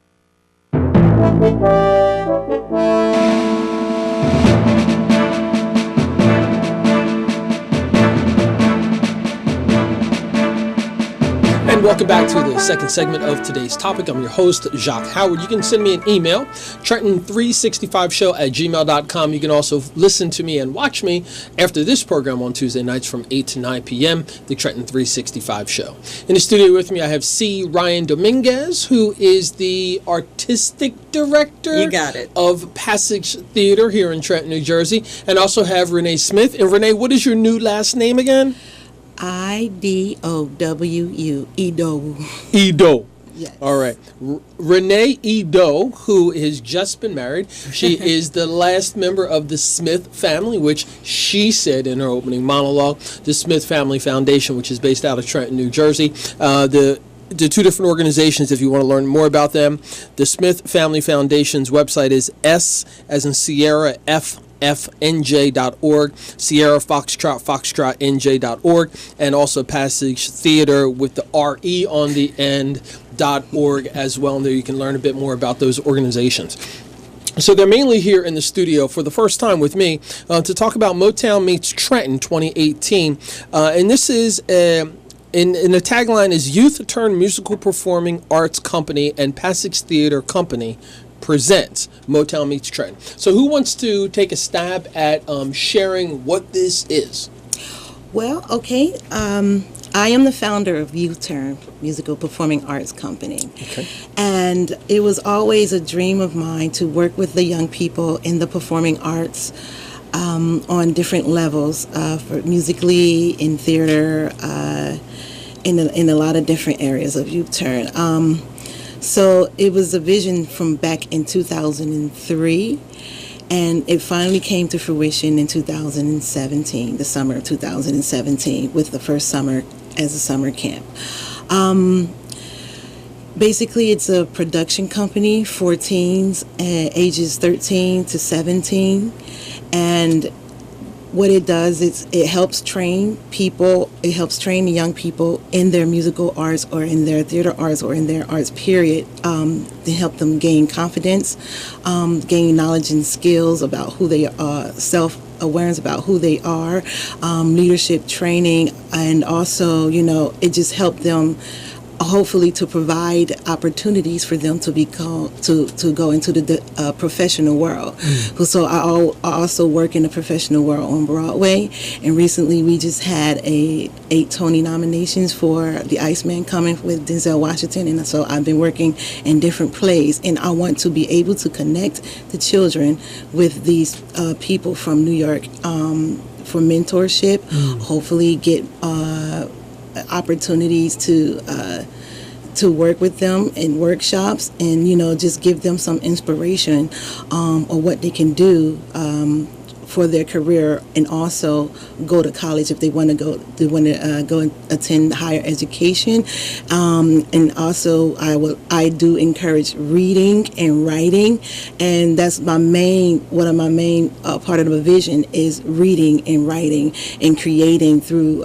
And welcome back to the second segment of today's topic. I'm your host, Jacque Howard. You can send me an email, Trenton365show@gmail.com. You can also listen to me and watch me after this program on Tuesday nights from 8 to 9 p.m., the Trenton 365 Show. In the studio with me, I have C. Ryan Dominguez, who is the artistic director You got it. of Passage Theater here in Trenton, New Jersey, and also have Renee Smith. And Renee, what is your new last name again? IDOWU, Edo. Edo. Yes. All right. Renee Edo, who has just been married. She is the last member of the Smith family, which she said in her opening monologue, the Smith Family Foundation, which is based out of Trenton, New Jersey. The two different organizations, if you want to learn more about them, the Smith Family Foundation's website is S as in Sierra, FNJ.org, Sierra Foxtrot, FoxtrotNJ.org, and also Passage Theater with the R.E. on the end.org as well. And there you can learn a bit more about those organizations. So they're mainly here in the studio for the first time with me to talk about Motown Meets Trenton 2018. And this is in the tagline is Youth Turned Musical Performing Arts Company and Passage Theater Company presents Motown Meets Trenton. So who wants to take a stab at sharing what this is? Well, okay. I am the founder of Youth Turn Musical Performing Arts Company. Okay. And it was always a dream of mine to work with the young people in the performing arts on different levels, for musically, in theater, in a lot of different areas of Youth Turn. So it was a vision from back in 2003, and it finally came to fruition in 2017, the summer of 2017, with the first summer as a summer camp. Basically, it's a production company for teens ages 13 to 17, and what it does is it helps train people, it helps train the young people in their musical arts or in their theater arts or in their arts period, to help them gain confidence, gain knowledge and skills about who they are, self-awareness about who they are, leadership training, and also, it just helped them hopefully to provide opportunities for them to go into the professional world. So I also work in the professional world on Broadway, and recently we just had 8 Tony nominations for The Iceman coming with Denzel Washington, and so I've been working in different plays, and I want to be able to connect the children with these people from New York for mentorship, hopefully get opportunities to to work with them in workshops and, just give them some inspiration on what they can do for their career, and also go to college if they want to go. They want to go and attend higher education, and also I do encourage reading and writing, and that's one of my main part of the vision is reading and writing and creating through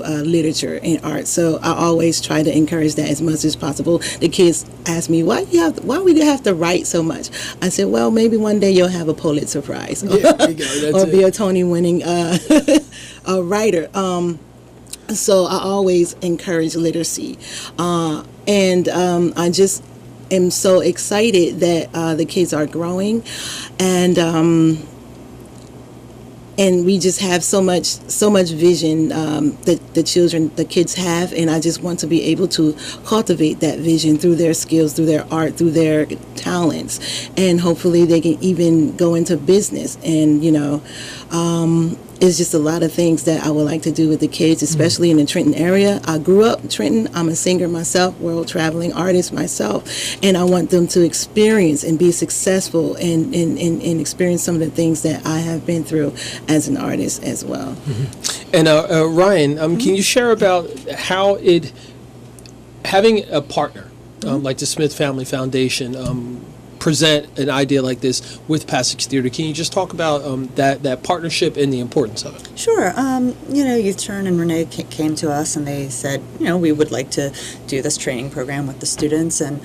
literature and art. So I always try to encourage that as much as possible. The kids ask me, why we have to write so much? I said, well, maybe one day you'll have a Pulitzer Prize or be a Tony-winning writer. So I always encourage literacy. And I just am so excited that the kids are growing, and we just have so much vision that the kids have, and I just want to be able to cultivate that vision through their skills, through their art, through their talents, and hopefully they can even go into business. And it's just a lot of things that I would like to do with the kids, especially in the Trenton area. I grew up in Trenton. I'm a singer myself, world traveling artist myself, and I want them to experience and be successful and experience some of the things that I have been through as an artist as well. Mm-hmm. And Ryan, can you share about how having a partner like the Smith Family Foundation present an idea like this with Passage Theater? Can you just talk about that partnership and the importance of it? Sure. Youth Turn and Renee came to us and they said, we would like to do this training program with the students. And,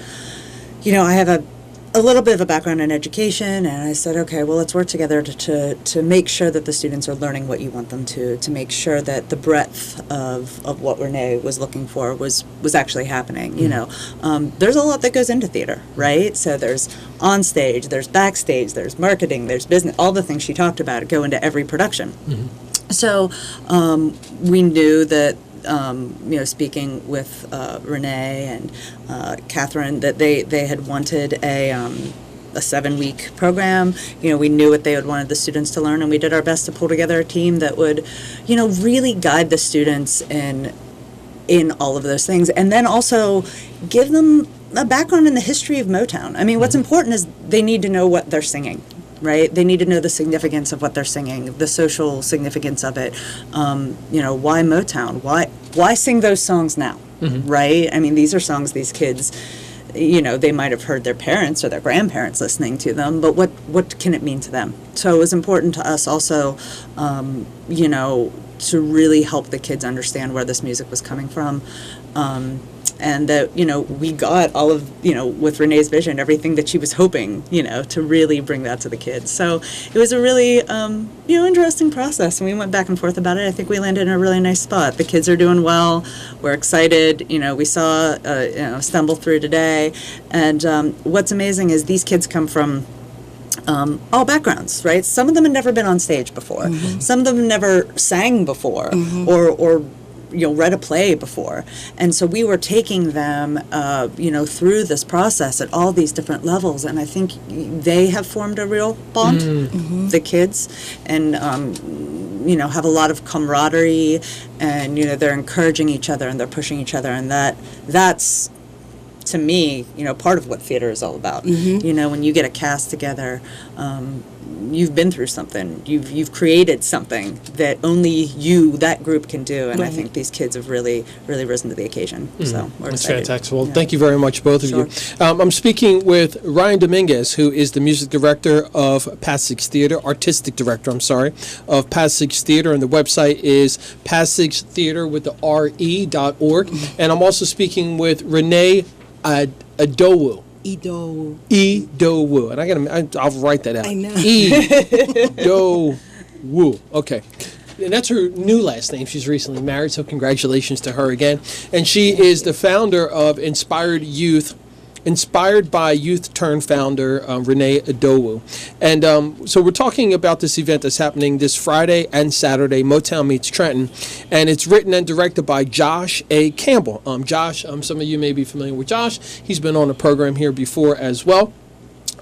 I have a little bit of a background in education, and I said, okay, well, let's work together to make sure that the students are learning what you want them to make sure that the breadth of what Renee was looking for was actually happening. There's a lot that goes into theater, right? So there's on stage, there's backstage, there's marketing, there's business, all the things she talked about go into every production. Mm-hmm. So we knew that speaking with Renee and Catherine, that they had wanted a 7-week program. We knew what they had wanted the students to learn, and we did our best to pull together a team that would, really guide the students in all of those things, and then also give them a background in the history of Motown. I mean, what's important is they need to know what they're singing. Right? They need to know the significance of what they're singing, the social significance of it. Why Motown? Why sing those songs now? Mm-hmm. Right? I mean, these are songs these kids, they might have heard their parents or their grandparents listening to them, but what can it mean to them? So it was important to us also, to really help the kids understand where this music was coming from. And that, we got all of, with Renee's vision, everything that she was hoping, to really bring that to the kids. So it was a really, interesting process. And we went back and forth about it. I think we landed in a really nice spot. The kids are doing well. We're excited. We saw, stumble through today. And what's amazing is these kids come from all backgrounds, right? Some of them had never been on stage before. Mm-hmm. Some of them never sang before, mm-hmm. or read a play before. And so we were taking them, through this process at all these different levels. And I think they have formed a real bond, mm-hmm. the kids, and, have a lot of camaraderie, and, they're encouraging each other and they're pushing each other. And that's, to me, part of what theater is all about. Mm-hmm. When you get a cast together, you've been through something. You've created something that only that group can do, and right. I think these kids have really, really risen to the occasion. Mm-hmm. So we're That's excited. Fantastic. Well, thank you very much, both Sure. of you. I'm speaking with Ryan Dominguez, who is the music director of Passage Theater, artistic director, of Passage Theater, and the website is passagetheater with the RE.org. Mm-hmm. And I'm also speaking with Renee Idowu. Idowu. And I'll write that out. I know. Idowu. Okay. And that's her new last name. She's recently married, so congratulations to her again. And she is the founder of Inspired by Youth Turn founder Renee Idowu. And so we're talking about this event that's happening this Friday and Saturday, Motown Meets Trenton. And it's written and directed by Josh A. Campbell. Josh, some of you may be familiar with Josh. He's been on the program here before as well.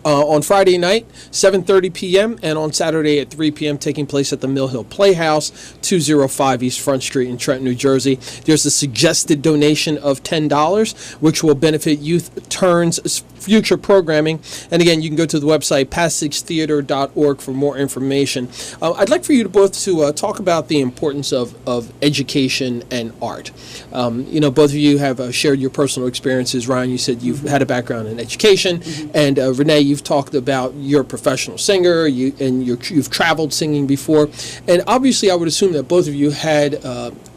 On Friday night, 7:30 p.m., and on Saturday at 3 p.m., taking place at the Mill Hill Playhouse, 205 East Front Street in Trenton, New Jersey. There's a suggested donation of $10, which will benefit Youth Turn's future programming. And again, you can go to the website, passagetheater.org, for more information. I'd like for you to both to talk about the importance of education and art. Both of you have shared your personal experiences. Ryan, you said you've had a background in education, and Renee, you've talked about you're a professional singer, you've traveled singing before, and obviously I would assume that both of you had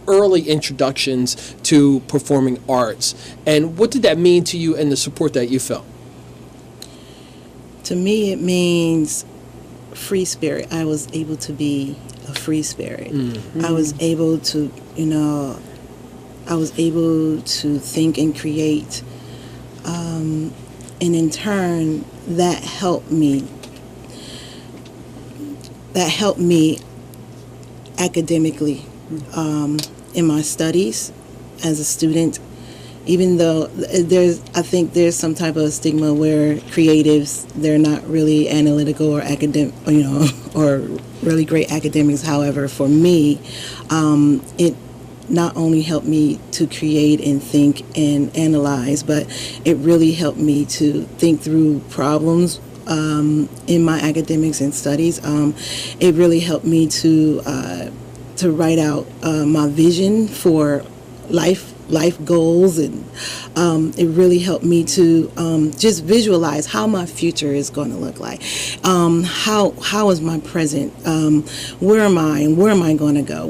early introductions to performing arts. And what did that mean to you and the support that you felt? To me, it means free spirit. I was able to be a free spirit. I was able to, think and create. And in turn, that helped me academically in my studies as a student. Even though I think there's some type of stigma where creatives, they're not really analytical or academic, or really great academics. However, for me, it not only helped me to create and think and analyze, but it really helped me to think through problems in my academics and studies. It really helped me to write out my vision for life goals, and it really helped me to just visualize how my future is going to look like. How is my present? Where am I, and where am I going to go?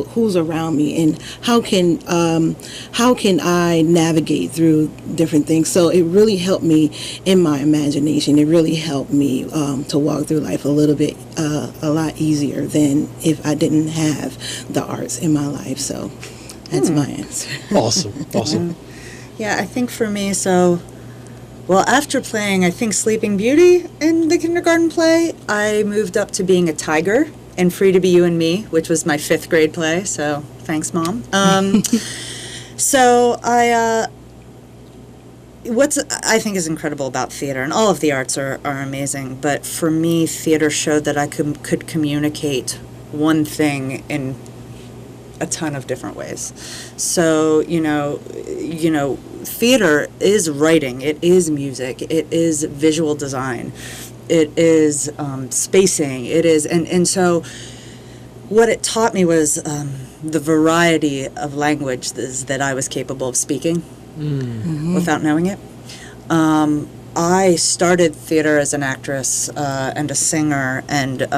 Who's around me, and how can I navigate through different things? So it really helped me in my imagination. It really helped me to walk through life a lot easier than if I didn't have the arts in my life. So that's my answer. Awesome. Yeah, I think for me, after playing, I think Sleeping Beauty in the kindergarten play, I moved up to being a tiger in Free to Be You and Me, which was my 5th grade play, so thanks, Mom. What I think is incredible about theater, and all of the arts are amazing, but for me, theater showed that I could communicate one thing in a ton of different ways. So, theater is writing, it is music, it is visual design, it is spacing, it is, and so what it taught me was the variety of languages that I was capable of speaking without knowing it. I started theater as an actress and a singer, and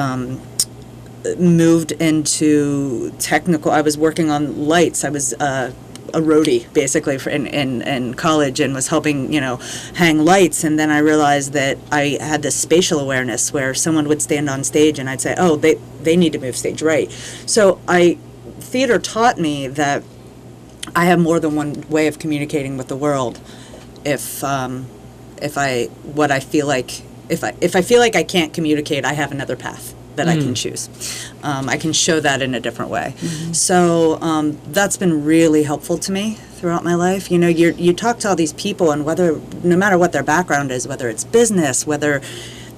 moved into technical. I was working on lights. I was a roadie basically in college, and was helping hang lights. And then I realized that I had this spatial awareness where someone would stand on stage and I'd say, oh, they need to move stage right. So theater taught me that I have more than one way of communicating with the world. If I feel like I can't communicate, I have another path that I can choose. I can show that in a different way. So that's been really helpful to me throughout my life. You talk to all these people, and no matter what their background is, whether it's business, whether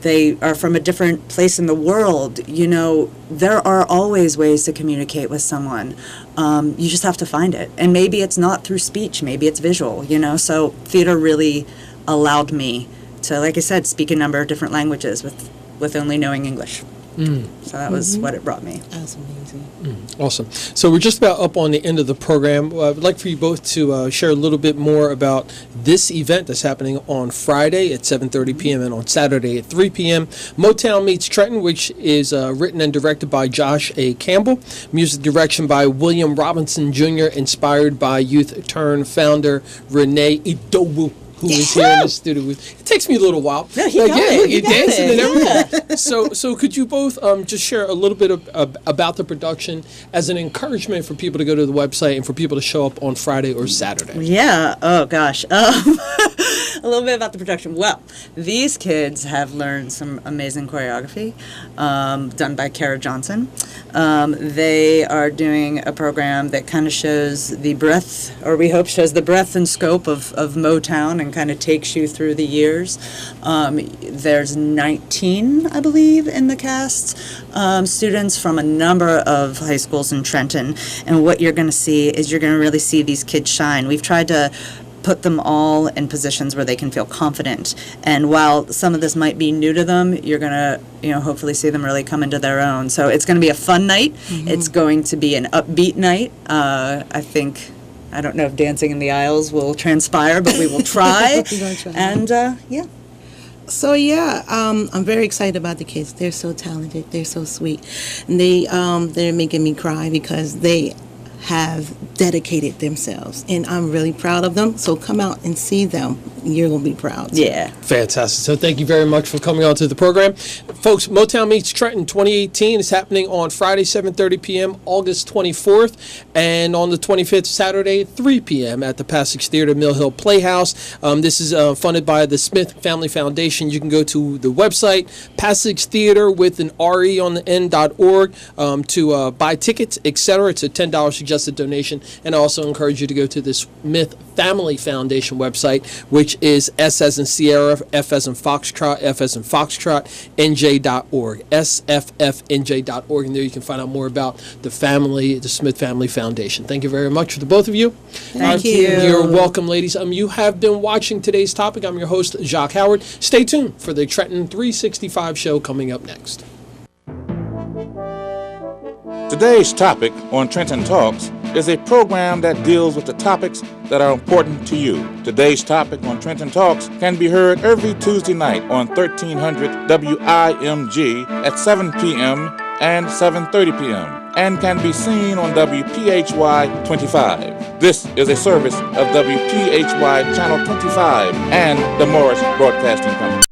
they are from a different place in the world, there are always ways to communicate with someone. You just have to find it. And maybe it's not through speech, maybe it's visual, So theater really allowed me to, like I said, speak a number of different languages with only knowing English. So that was what it brought me. That's amazing. Awesome. So we're just about up on the end of the program. I would like for you both to share a little bit more about this event that's happening on Friday at 7:30 p.m. and on Saturday at 3 p.m. Motown Meets Trenton, which is written and directed by Josh A. Campbell. Music direction by William Robinson Jr., inspired by Youth Turn founder Renee Idowu, who is here in the studio. It takes me a little while. No, he got it. You're dancing and everything. So could you both just share a little bit about the production as an encouragement for people to go to the website and for people to show up on Friday or Saturday? Yeah. Oh, gosh. A little bit about the production. Well, these kids have learned some amazing choreography done by Kara Johnson. They are doing a program that kind of shows the breadth, or we hope shows the breadth and scope of Motown and program kind of takes you through the years. There's 19, I believe, in the cast, students from a number of high schools in Trenton. And what you're going to see is you're going to really see these kids shine. We've tried to put them all in positions where they can feel confident. And while some of this might be new to them, you're going to, hopefully see them really come into their own. So it's going to be a fun night. Mm-hmm. It's going to be an upbeat night. I don't know if dancing in the aisles will transpire, but we will try. And, yeah. So I'm very excited about the kids. They're so talented. They're so sweet. And they're making me cry because they have dedicated themselves, and I'm really proud of them. So come out and see them. You're going to be proud too. Yeah. Fantastic. So thank you very much for coming on to the program. Folks, Motown Meets Trenton 2018 is happening on Friday, 7:30 p.m., August 24th, and on the 25th, Saturday, 3 p.m. at the Passage Theater, Mill Hill Playhouse. This is funded by the Smith Family Foundation. You can go to the website, Passage Theater with an R.E. on the end.org to buy tickets, etc. It's a $10 suggested donation. And I also encourage you to go to the Smith Family Foundation website, which is S as in Sierra, F as in Foxtrot, F as in Foxtrot, NJ.org, SFFNJ.org. And there you can find out more about the Smith Family Foundation. Thank you very much for the both of you. Thank you. You're welcome, ladies. You have been watching Today's Topic. I'm your host, Jacque Howard. Stay tuned for the Trenton 365 show coming up next. Today's Topic on Trenton Talks is a program that deals with the topics that are important to you. Today's Topic on Trenton Talks can be heard every Tuesday night on 1300 WIMG at 7 p.m. and 7:30 p.m. and can be seen on WPHY 25. This is a service of WPHY Channel 25 and the Morris Broadcasting Company.